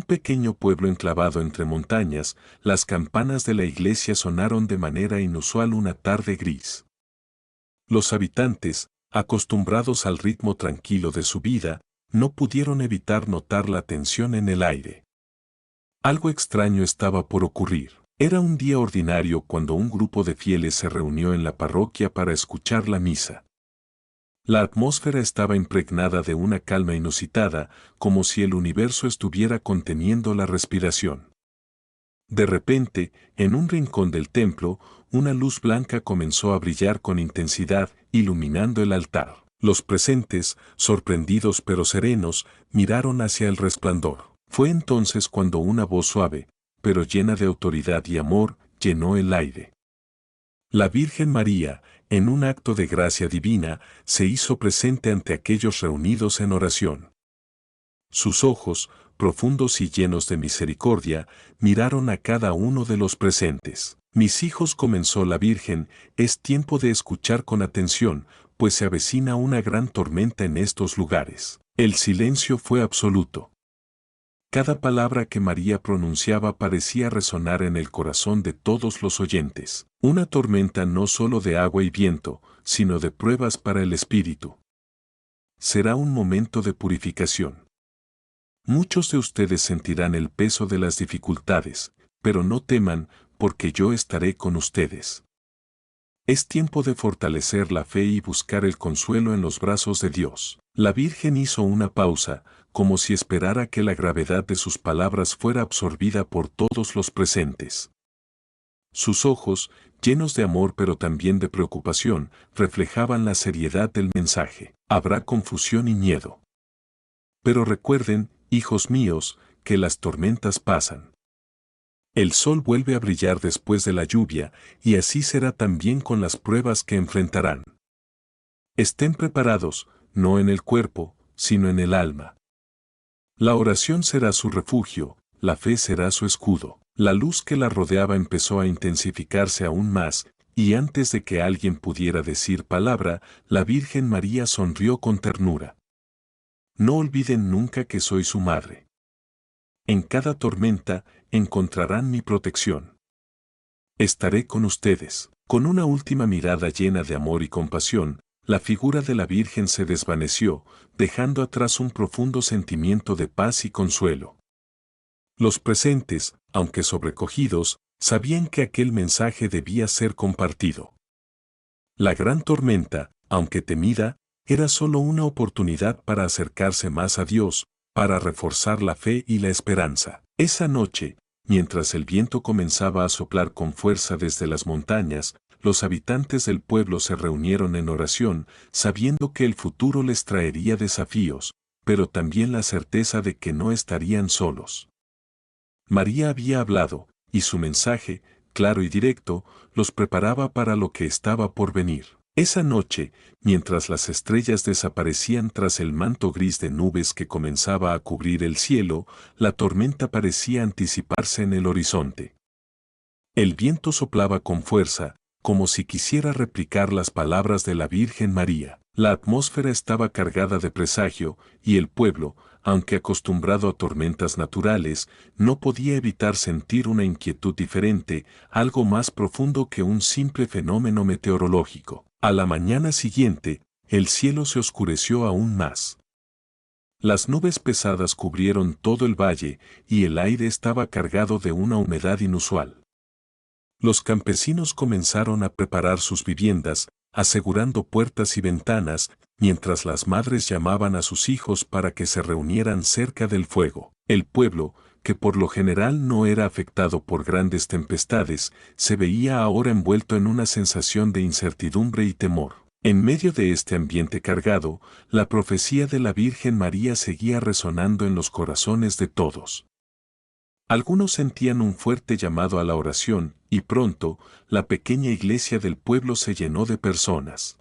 un pequeño pueblo enclavado entre montañas, las campanas de la iglesia sonaron de manera inusual una tarde gris. Los habitantes, acostumbrados al ritmo tranquilo de su vida, no pudieron evitar notar la tensión en el aire. Algo extraño estaba por ocurrir. Era un día ordinario cuando un grupo de fieles se reunió en la parroquia para escuchar la misa. La atmósfera estaba impregnada de una calma inusitada, como si el universo estuviera conteniendo la respiración. De repente, en un rincón del templo, una luz blanca comenzó a brillar con intensidad, iluminando el altar. Los presentes, sorprendidos pero serenos, miraron hacia el resplandor. Fue entonces cuando una voz suave, pero llena de autoridad y amor, llenó el aire. La Virgen María, en un acto de gracia divina, se hizo presente ante aquellos reunidos en oración. Sus ojos, profundos y llenos de misericordia, miraron a cada uno de los presentes. Mis hijos, comenzó la Virgen, es tiempo de escuchar con atención, pues se avecina una gran tormenta en estos lugares. El silencio fue absoluto. Cada palabra que María pronunciaba parecía resonar en el corazón de todos los oyentes. Una tormenta no solo de agua y viento, sino de pruebas para el espíritu. Será un momento de purificación. Muchos de ustedes sentirán el peso de las dificultades, pero no teman, porque yo estaré con ustedes. Es tiempo de fortalecer la fe y buscar el consuelo en los brazos de Dios. La Virgen hizo una pausa, como si esperara que la gravedad de sus palabras fuera absorbida por todos los presentes. Sus ojos, llenos de amor pero también de preocupación, reflejaban la seriedad del mensaje. Habrá confusión y miedo. Pero recuerden, hijos míos, que las tormentas pasan. El sol vuelve a brillar después de la lluvia, y así será también con las pruebas que enfrentarán. Estén preparados, no en el cuerpo, sino en el alma. La oración será su refugio, la fe será su escudo. La luz que la rodeaba empezó a intensificarse aún más, y antes de que alguien pudiera decir palabra, la Virgen María sonrió con ternura. No olviden nunca que soy su madre. En cada tormenta, encontrarán mi protección. Estaré con ustedes. Con una última mirada llena de amor y compasión, la figura de la Virgen se desvaneció, dejando atrás un profundo sentimiento de paz y consuelo. Los presentes, aunque sobrecogidos, sabían que aquel mensaje debía ser compartido. La gran tormenta, aunque temida, era solo una oportunidad para acercarse más a Dios, para reforzar la fe y la esperanza. Esa noche, mientras el viento comenzaba a soplar con fuerza desde las montañas, los habitantes del pueblo se reunieron en oración, sabiendo que el futuro les traería desafíos, pero también la certeza de que no estarían solos. María había hablado, y su mensaje, claro y directo, los preparaba para lo que estaba por venir. Esa noche, mientras las estrellas desaparecían tras el manto gris de nubes que comenzaba a cubrir el cielo, la tormenta parecía anticiparse en el horizonte. El viento soplaba con fuerza, como si quisiera replicar las palabras de la Virgen María. La atmósfera estaba cargada de presagio, y el pueblo, aunque acostumbrado a tormentas naturales, no podía evitar sentir una inquietud diferente, algo más profundo que un simple fenómeno meteorológico. A la mañana siguiente, el cielo se oscureció aún más. Las nubes pesadas cubrieron todo el valle, y el aire estaba cargado de una humedad inusual. Los campesinos comenzaron a preparar sus viviendas, asegurando puertas y ventanas, mientras las madres llamaban a sus hijos para que se reunieran cerca del fuego. El pueblo, que por lo general no era afectado por grandes tempestades, se veía ahora envuelto en una sensación de incertidumbre y temor. En medio de este ambiente cargado, la profecía de la Virgen María seguía resonando en los corazones de todos. Algunos sentían un fuerte llamado a la oración, y pronto, la pequeña iglesia del pueblo se llenó de personas.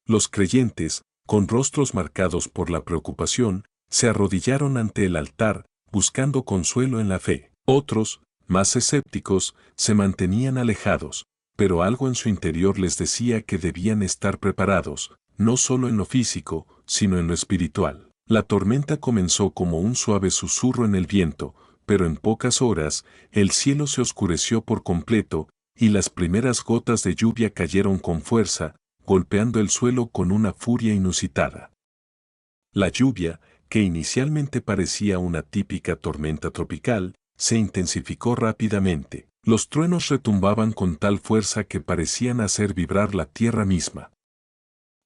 Los creyentes, con rostros marcados por la preocupación, se arrodillaron ante el altar, buscando consuelo en la fe. Otros, más escépticos, se mantenían alejados, pero algo en su interior les decía que debían estar preparados, no solo en lo físico, sino en lo espiritual. La tormenta comenzó como un suave susurro en el viento, pero en pocas horas, el cielo se oscureció por completo, y las primeras gotas de lluvia cayeron con fuerza, golpeando el suelo con una furia inusitada. La lluvia, que inicialmente parecía una típica tormenta tropical, se intensificó rápidamente. Los truenos retumbaban con tal fuerza que parecían hacer vibrar la tierra misma.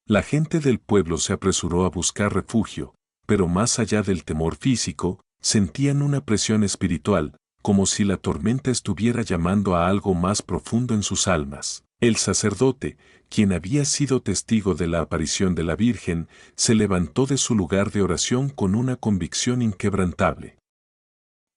La gente del pueblo se apresuró a buscar refugio, pero más allá del temor físico, sentían una presión espiritual, como si la tormenta estuviera llamando a algo más profundo en sus almas. El sacerdote, quien había sido testigo de la aparición de la Virgen, se levantó de su lugar de oración con una convicción inquebrantable.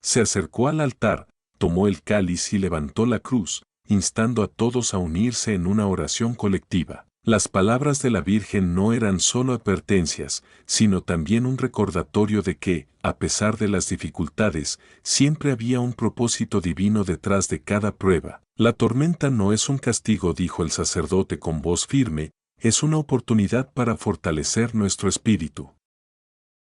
Se acercó al altar, tomó el cáliz y levantó la cruz, instando a todos a unirse en una oración colectiva. Las palabras de la Virgen no eran solo advertencias, sino también un recordatorio de que, a pesar de las dificultades, siempre había un propósito divino detrás de cada prueba. La tormenta no es un castigo, dijo el sacerdote con voz firme, es una oportunidad para fortalecer nuestro espíritu.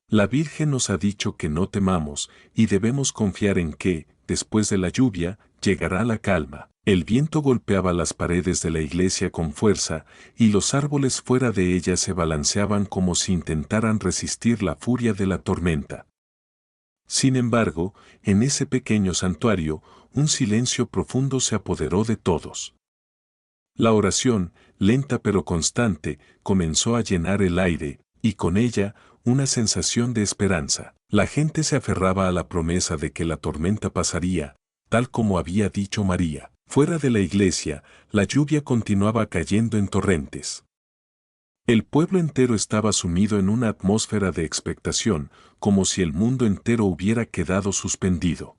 La Virgen nos ha dicho que no temamos, y debemos confiar en que, después de la lluvia, llegará la calma. El viento golpeaba las paredes de la iglesia con fuerza, y los árboles fuera de ella se balanceaban como si intentaran resistir la furia de la tormenta. Sin embargo, en ese pequeño santuario, un silencio profundo se apoderó de todos. La oración, lenta pero constante, comenzó a llenar el aire, y con ella, una sensación de esperanza. La gente se aferraba a la promesa de que la tormenta pasaría, tal como había dicho María. Fuera de la iglesia, la lluvia continuaba cayendo en torrentes. El pueblo entero estaba sumido en una atmósfera de expectación, como si el mundo entero hubiera quedado suspendido.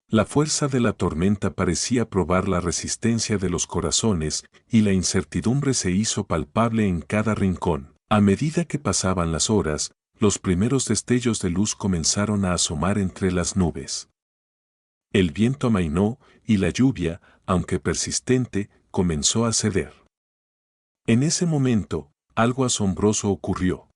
La fuerza de la tormenta parecía probar la resistencia de los corazones, y la incertidumbre se hizo palpable en cada rincón. A medida que pasaban las horas, los primeros destellos de luz comenzaron a asomar entre las nubes. El viento amainó, y la lluvia, aunque persistente, comenzó a ceder. En ese momento, algo asombroso ocurrió.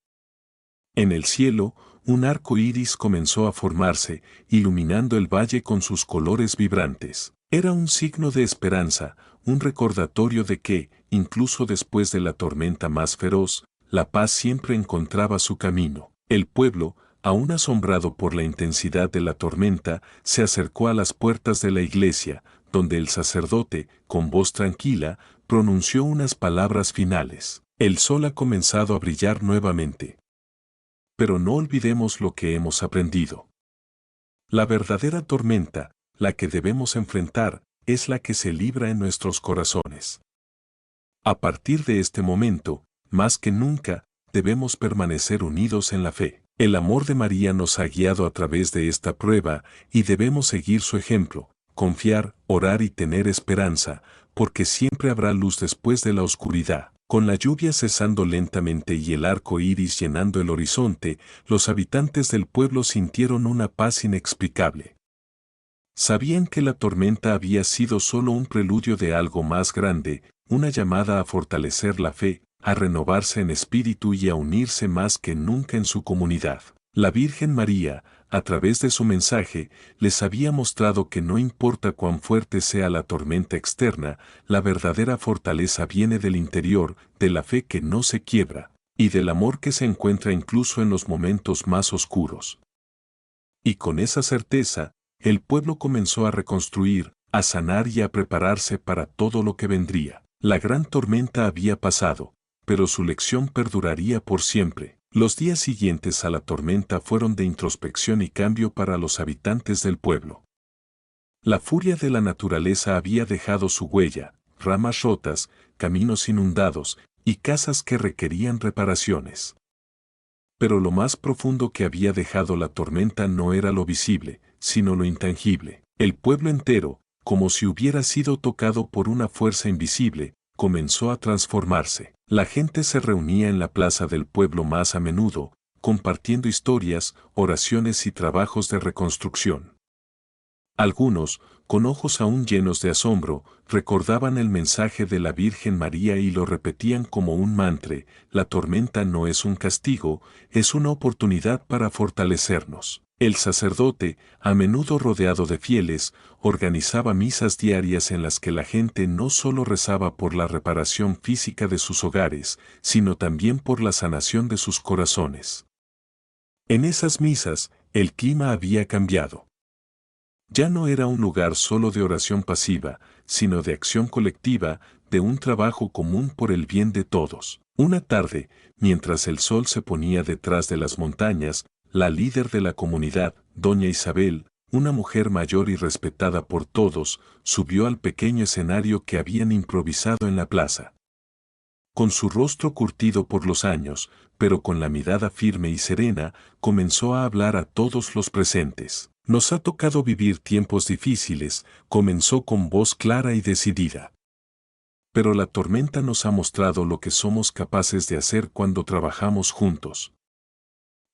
En el cielo, un arco iris comenzó a formarse, iluminando el valle con sus colores vibrantes. Era un signo de esperanza, un recordatorio de que, incluso después de la tormenta más feroz, la paz siempre encontraba su camino. El pueblo, aún asombrado por la intensidad de la tormenta, se acercó a las puertas de la iglesia, donde el sacerdote, con voz tranquila, pronunció unas palabras finales. El sol ha comenzado a brillar nuevamente. Pero no olvidemos lo que hemos aprendido. La verdadera tormenta, la que debemos enfrentar, es la que se libra en nuestros corazones. A partir de este momento, más que nunca, debemos permanecer unidos en la fe. El amor de María nos ha guiado a través de esta prueba, y debemos seguir su ejemplo, confiar, orar y tener esperanza, porque siempre habrá luz después de la oscuridad. Con la lluvia cesando lentamente y el arco iris llenando el horizonte, los habitantes del pueblo sintieron una paz inexplicable. Sabían que la tormenta había sido solo un preludio de algo más grande, una llamada a fortalecer la fe, a renovarse en espíritu y a unirse más que nunca en su comunidad. La Virgen María, a través de su mensaje, les había mostrado que no importa cuán fuerte sea la tormenta externa, la verdadera fortaleza viene del interior, de la fe que no se quiebra, y del amor que se encuentra incluso en los momentos más oscuros. Y con esa certeza, el pueblo comenzó a reconstruir, a sanar y a prepararse para todo lo que vendría. La gran tormenta había pasado, pero su lección perduraría por siempre. Los días siguientes a la tormenta fueron de introspección y cambio para los habitantes del pueblo. La furia de la naturaleza había dejado su huella, ramas rotas, caminos inundados, y casas que requerían reparaciones. Pero lo más profundo que había dejado la tormenta no era lo visible, sino lo intangible. El pueblo entero, como si hubiera sido tocado por una fuerza invisible, comenzó a transformarse. La gente se reunía en la plaza del pueblo más a menudo, compartiendo historias, oraciones y trabajos de reconstrucción. Algunos, con ojos aún llenos de asombro, recordaban el mensaje de la Virgen María y lo repetían como un mantra: la tormenta no es un castigo, es una oportunidad para fortalecernos. El sacerdote, a menudo rodeado de fieles, organizaba misas diarias en las que la gente no solo rezaba por la reparación física de sus hogares, sino también por la sanación de sus corazones. En esas misas, el clima había cambiado. Ya no era un lugar solo de oración pasiva, sino de acción colectiva, de un trabajo común por el bien de todos. Una tarde, mientras el sol se ponía detrás de las montañas, la líder de la comunidad, doña Isabel, una mujer mayor y respetada por todos, subió al pequeño escenario que habían improvisado en la plaza. Con su rostro curtido por los años, pero con la mirada firme y serena, comenzó a hablar a todos los presentes. Nos ha tocado vivir tiempos difíciles, comenzó con voz clara y decidida. Pero la tormenta nos ha mostrado lo que somos capaces de hacer cuando trabajamos juntos.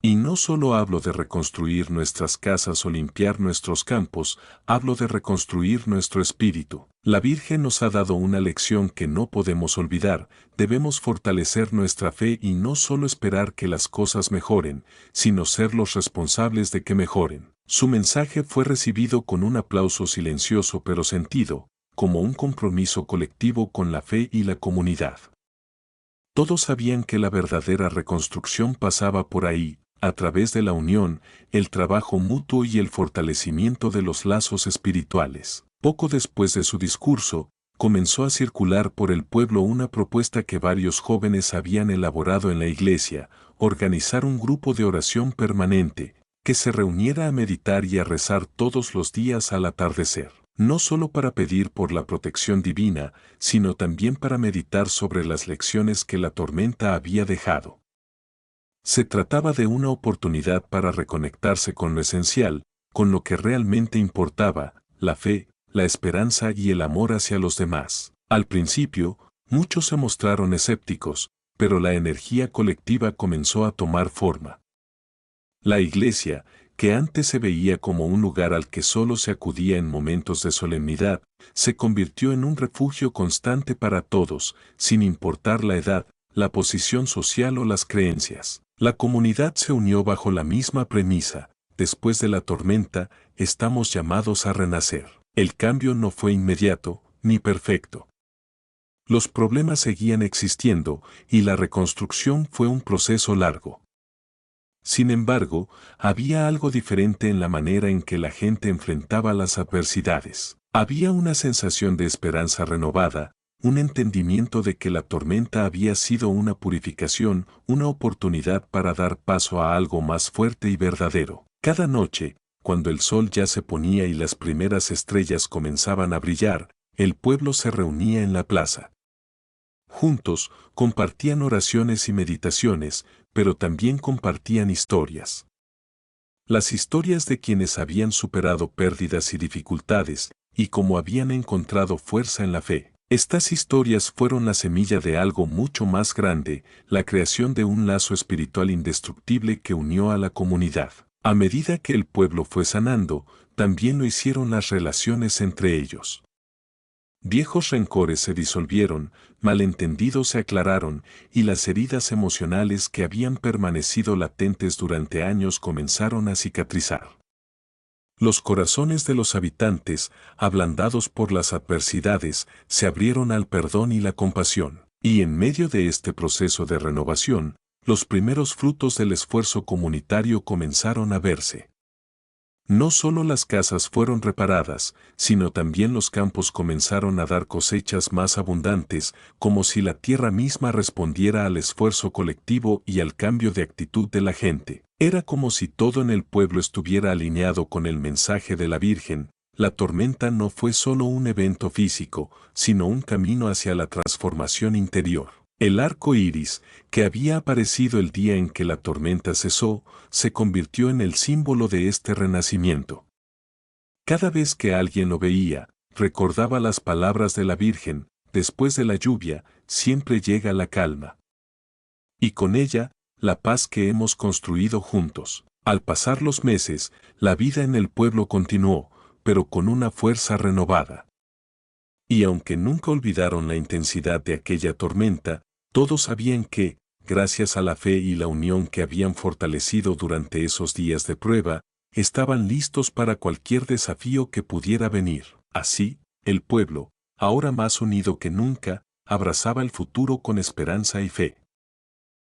Y no solo hablo de reconstruir nuestras casas o limpiar nuestros campos, hablo de reconstruir nuestro espíritu. La Virgen nos ha dado una lección que no podemos olvidar: debemos fortalecer nuestra fe y no solo esperar que las cosas mejoren, sino ser los responsables de que mejoren. Su mensaje fue recibido con un aplauso silencioso pero sentido, como un compromiso colectivo con la fe y la comunidad. Todos sabían que la verdadera reconstrucción pasaba por ahí, a través de la unión, el trabajo mutuo y el fortalecimiento de los lazos espirituales. Poco después de su discurso, comenzó a circular por el pueblo una propuesta que varios jóvenes habían elaborado en la iglesia: organizar un grupo de oración permanente, que se reuniera a meditar y a rezar todos los días al atardecer. No solo para pedir por la protección divina, sino también para meditar sobre las lecciones que la tormenta había dejado. Se trataba de una oportunidad para reconectarse con lo esencial, con lo que realmente importaba: la fe, la esperanza y el amor hacia los demás. Al principio, muchos se mostraron escépticos, pero la energía colectiva comenzó a tomar forma. La iglesia, que antes se veía como un lugar al que solo se acudía en momentos de solemnidad, se convirtió en un refugio constante para todos, sin importar la edad, la posición social o las creencias. La comunidad se unió bajo la misma premisa: después de la tormenta, estamos llamados a renacer. El cambio no fue inmediato, ni perfecto. Los problemas seguían existiendo, y la reconstrucción fue un proceso largo. Sin embargo, había algo diferente en la manera en que la gente enfrentaba las adversidades. Había una sensación de esperanza renovada, un entendimiento de que la tormenta había sido una purificación, una oportunidad para dar paso a algo más fuerte y verdadero. Cada noche, cuando el sol ya se ponía y las primeras estrellas comenzaban a brillar, el pueblo se reunía en la plaza. Juntos, compartían oraciones y meditaciones, pero también compartían historias. Las historias de quienes habían superado pérdidas y dificultades, y cómo habían encontrado fuerza en la fe. Estas historias fueron la semilla de algo mucho más grande: la creación de un lazo espiritual indestructible que unió a la comunidad. A medida que el pueblo fue sanando, también lo hicieron las relaciones entre ellos. Viejos rencores se disolvieron, malentendidos se aclararon, y las heridas emocionales que habían permanecido latentes durante años comenzaron a cicatrizar. Los corazones de los habitantes, ablandados por las adversidades, se abrieron al perdón y la compasión. Y en medio de este proceso de renovación, los primeros frutos del esfuerzo comunitario comenzaron a verse. No solo las casas fueron reparadas, sino también los campos comenzaron a dar cosechas más abundantes, como si la tierra misma respondiera al esfuerzo colectivo y al cambio de actitud de la gente. Era como si todo en el pueblo estuviera alineado con el mensaje de la Virgen. La tormenta no fue solo un evento físico, sino un camino hacia la transformación interior. El arco iris, que había aparecido el día en que la tormenta cesó, se convirtió en el símbolo de este renacimiento. Cada vez que alguien lo veía, recordaba las palabras de la Virgen: después de la lluvia, siempre llega la calma. Y con ella, la paz que hemos construido juntos. Al pasar los meses, la vida en el pueblo continuó, pero con una fuerza renovada. Y aunque nunca olvidaron la intensidad de aquella tormenta, todos sabían que, gracias a la fe y la unión que habían fortalecido durante esos días de prueba, estaban listos para cualquier desafío que pudiera venir. Así, el pueblo, ahora más unido que nunca, abrazaba el futuro con esperanza y fe.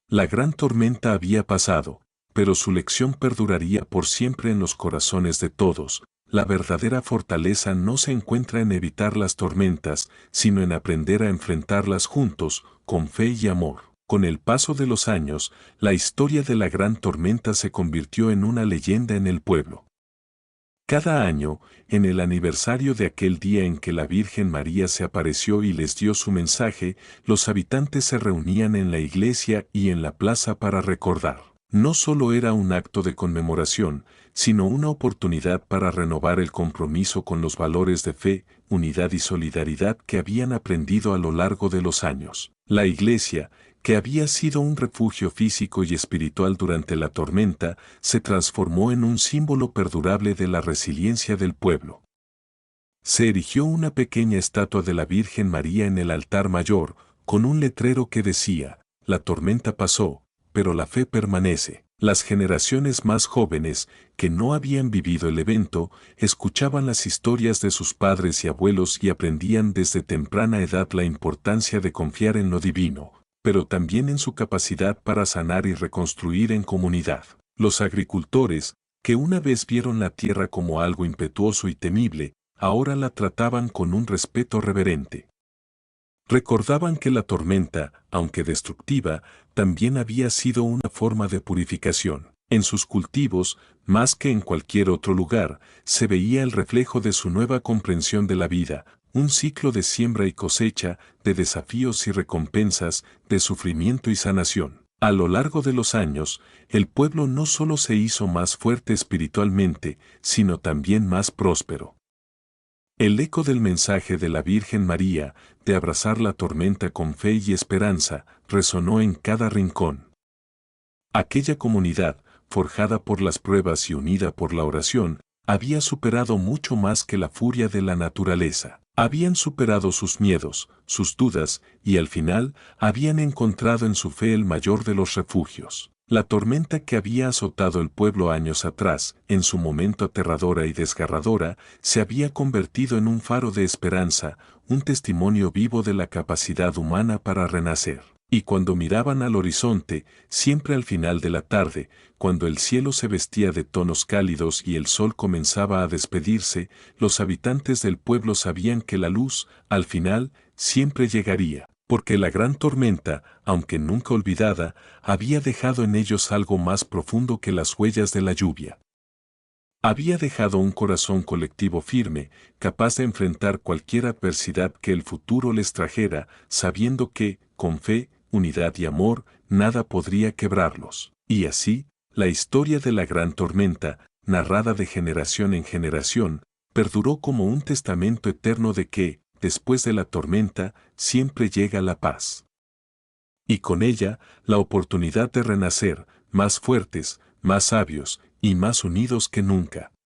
La gran tormenta había pasado, pero su lección perduraría por siempre en los corazones de todos. La verdadera fortaleza no se encuentra en evitar las tormentas, sino en aprender a enfrentarlas juntos, con fe y amor. Con el paso de los años, la historia de la gran tormenta se convirtió en una leyenda en el pueblo. Cada año, en el aniversario de aquel día en que la Virgen María se apareció y les dio su mensaje, los habitantes se reunían en la iglesia y en la plaza para recordar. No solo era un acto de conmemoración, sino una oportunidad para renovar el compromiso con los valores de fe, unidad y solidaridad que habían aprendido a lo largo de los años. La iglesia, que había sido un refugio físico y espiritual durante la tormenta, se transformó en un símbolo perdurable de la resiliencia del pueblo. Se erigió una pequeña estatua de la Virgen María en el altar mayor, con un letrero que decía: "La tormenta pasó, pero la fe permanece". Las generaciones más jóvenes, que no habían vivido el evento, escuchaban las historias de sus padres y abuelos y aprendían desde temprana edad la importancia de confiar en lo divino, pero también en su capacidad para sanar y reconstruir en comunidad. Los agricultores, que una vez vieron la tierra como algo impetuoso y temible, ahora la trataban con un respeto reverente. Recordaban que la tormenta, aunque destructiva, también había sido una forma de purificación. En sus cultivos, más que en cualquier otro lugar, se veía el reflejo de su nueva comprensión de la vida, un ciclo de siembra y cosecha, de desafíos y recompensas, de sufrimiento y sanación. A lo largo de los años, el pueblo no solo se hizo más fuerte espiritualmente, sino también más próspero. El eco del mensaje de la Virgen María, de abrazar la tormenta con fe y esperanza, resonó en cada rincón. Aquella comunidad, forjada por las pruebas y unida por la oración, había superado mucho más que la furia de la naturaleza. Habían superado sus miedos, sus dudas, y al final, habían encontrado en su fe el mayor de los refugios. La tormenta que había azotado el pueblo años atrás, en su momento aterradora y desgarradora, se había convertido en un faro de esperanza, un testimonio vivo de la capacidad humana para renacer. Y cuando miraban al horizonte, siempre al final de la tarde, cuando el cielo se vestía de tonos cálidos y el sol comenzaba a despedirse, los habitantes del pueblo sabían que la luz, al final, siempre llegaría. Porque la gran tormenta, aunque nunca olvidada, había dejado en ellos algo más profundo que las huellas de la lluvia. Había dejado un corazón colectivo firme, capaz de enfrentar cualquier adversidad que el futuro les trajera, sabiendo que, con fe, unidad y amor, nada podría quebrarlos. Y así, la historia de la gran tormenta, narrada de generación en generación, perduró como un testamento eterno de que, después de la tormenta, siempre llega la paz. Y con ella, la oportunidad de renacer, más fuertes, más sabios y más unidos que nunca.